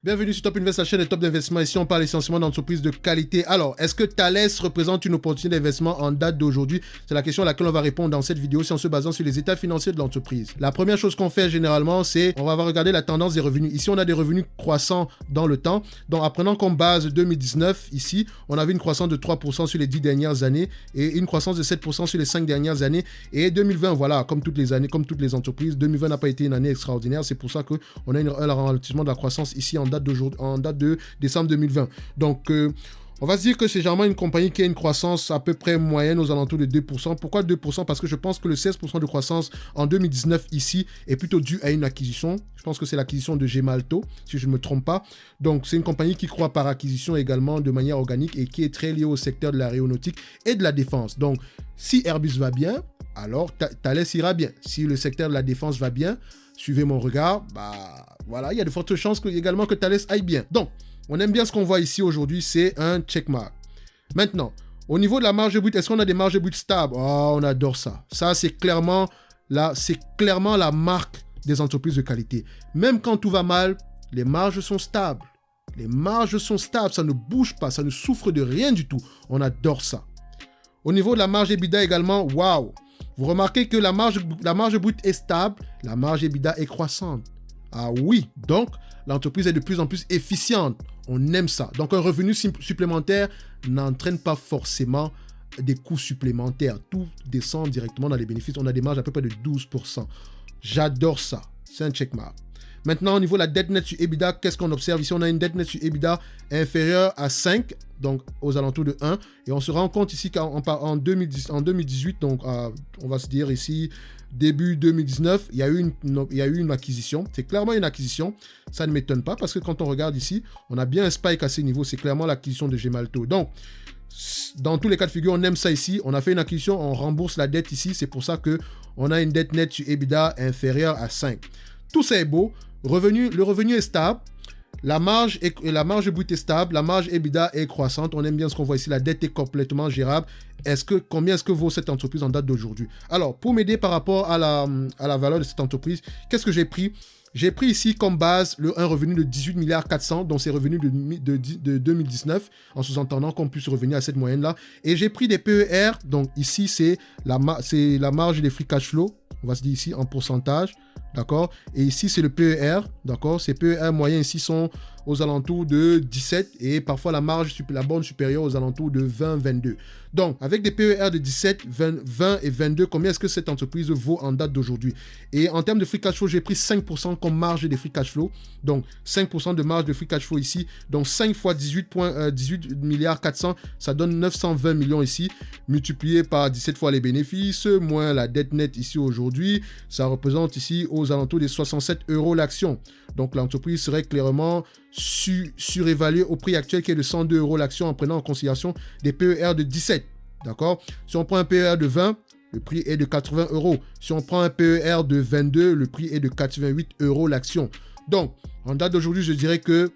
Bienvenue sur Top Invest, la chaîne de top d'investissement. Ici, on parle essentiellement d'entreprises de qualité. Alors, est-ce que Thales représente une opportunité d'investissement en date d'aujourd'hui? C'est la question à laquelle on va répondre dans cette vidéo, c'est en se basant sur les états financiers de l'entreprise. La première chose qu'on fait généralement, c'est on va regarder la tendance des revenus. Ici, on a des revenus croissants dans le temps. Donc, apprenant qu'en base 2019, ici, on avait une croissance de 3% sur les 10 dernières années et une croissance de 7% sur les 5 dernières années. Et 2020, voilà, comme toutes les années, comme toutes les entreprises, 2020 n'a pas été une année extraordinaire. C'est pour ça qu'on a un ralentissement de la croissance ici en date de décembre 2020. Donc, on va se dire que c'est généralement une compagnie qui a une croissance à peu près moyenne aux alentours de 2%. Pourquoi 2%? Parce que je pense que le 16% de croissance en 2019 ici est plutôt dû à une acquisition. Je pense que c'est l'acquisition de Gemalto, si je ne me trompe pas. Donc, c'est une compagnie qui croît par acquisition également de manière organique et qui est très liée au secteur de l'aéronautique et de la défense. Donc, si Airbus va bien, alors Thales ira bien. Si le secteur de la défense va bien, suivez mon regard, voilà, il y a de fortes chances également que Thales aille bien. Donc, on aime bien ce qu'on voit ici aujourd'hui, c'est un checkmark. Maintenant, au niveau de la marge brute, est-ce qu'on a des marges brutes stables? Oh, on adore ça. Ça, c'est clairement la marque des entreprises de qualité. Même quand tout va mal, les marges sont stables. Les marges sont stables, ça ne bouge pas, ça ne souffre de rien du tout. On adore ça. Au niveau de la marge EBITDA également, waouh! Vous remarquez que la marge brute est stable, la marge EBITDA est croissante. Ah oui, donc l'entreprise est de plus en plus efficiente. On aime ça. Donc un revenu supplémentaire n'entraîne pas forcément des coûts supplémentaires. Tout descend directement dans les bénéfices. On a des marges à peu près de 12%. J'adore ça. C'est un checkmark. Maintenant, au niveau de la dette nette sur EBITDA, qu'est-ce qu'on observe ici? On a une dette nette sur EBITDA inférieure à 5, donc aux alentours de 1. Et on se rend compte ici qu'en 2018, donc on va se dire ici, début 2019, il y a eu une acquisition. C'est clairement une acquisition. Ça ne m'étonne pas parce que quand on regarde ici, on a bien un spike à ces niveaux. C'est clairement l'acquisition de Gemalto. Donc, dans tous les cas de figure, on aime ça ici. On a fait une acquisition, on rembourse la dette ici. C'est pour ça qu'on a une dette nette sur EBITDA inférieure à 5. Tout ça est beau. Le revenu est stable. La marge brute est stable. La marge EBITDA est croissante. On aime bien ce qu'on voit ici. La dette est complètement gérable. Combien est-ce que vaut cette entreprise en date d'aujourd'hui? Alors, pour m'aider par rapport à la valeur de cette entreprise, qu'est-ce que j'ai pris? J'ai pris ici comme base un revenu de 18 milliards 400, dont c'est revenu de 2019, en sous-entendant qu'on puisse revenir à cette moyenne-là. Et j'ai pris des PER, donc ici c'est la marge des free cash flow, on va se dire ici en pourcentage, d'accord? Et ici c'est le PER, d'accord? Ces PER moyens ici sont aux alentours de 17 et parfois la borne supérieure aux alentours de 20-22. Donc, avec des PER de 17, 20 et 22, combien est-ce que cette entreprise vaut en date d'aujourd'hui? Et en termes de free cash flow, j'ai pris 5% comme marge des free cash flow. Donc, 5% de marge de free cash flow ici. Donc, 5 fois 18 milliards 400, ça donne 920 millions ici, multiplié par 17 fois les bénéfices, moins la dette nette ici aujourd'hui. Ça représente ici aux alentours des 67 € l'action. Donc, l'entreprise serait clairement surévaluée au prix actuel qui est de 102 € l'action en prenant en considération des PER de 17. D'accord? Si on prend un PER de 20, le prix est de 80 €. Si on prend un PER de 22, le prix est de 88 € l'action. Donc, en date d'aujourd'hui, je dirais que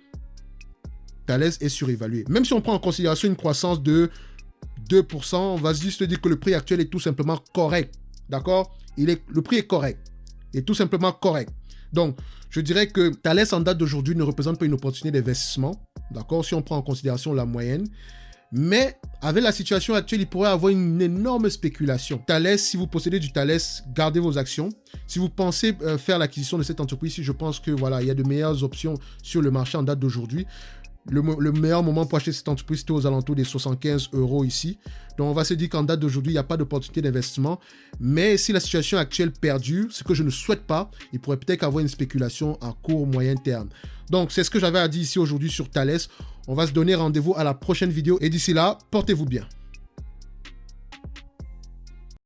Thales est surévalué. Même si on prend en considération une croissance de 2%, on va juste dire que le prix actuel est tout simplement correct. D'accord? Le prix est correct. Il est tout simplement correct. Donc, je dirais que Thales en date d'aujourd'hui ne représente pas une opportunité d'investissement. D'accord? Si on prend en considération la moyenne. Mais avec la situation actuelle, il pourrait y avoir une énorme spéculation. Thales, si vous possédez du Thales, gardez vos actions. Si vous pensez faire l'acquisition de cette entreprise, je pense que voilà, il y a de meilleures options sur le marché en date d'aujourd'hui. Le meilleur moment pour acheter cette entreprise, c'était aux alentours des 75 € ici. Donc, on va se dire qu'en date d'aujourd'hui, il n'y a pas d'opportunité d'investissement. Mais si la situation actuelle perdure, ce que je ne souhaite pas, il pourrait peut-être avoir une spéculation à court, moyen terme. Donc, c'est ce que j'avais à dire ici aujourd'hui sur Thales. On va se donner rendez-vous à la prochaine vidéo. Et d'ici là, portez-vous bien.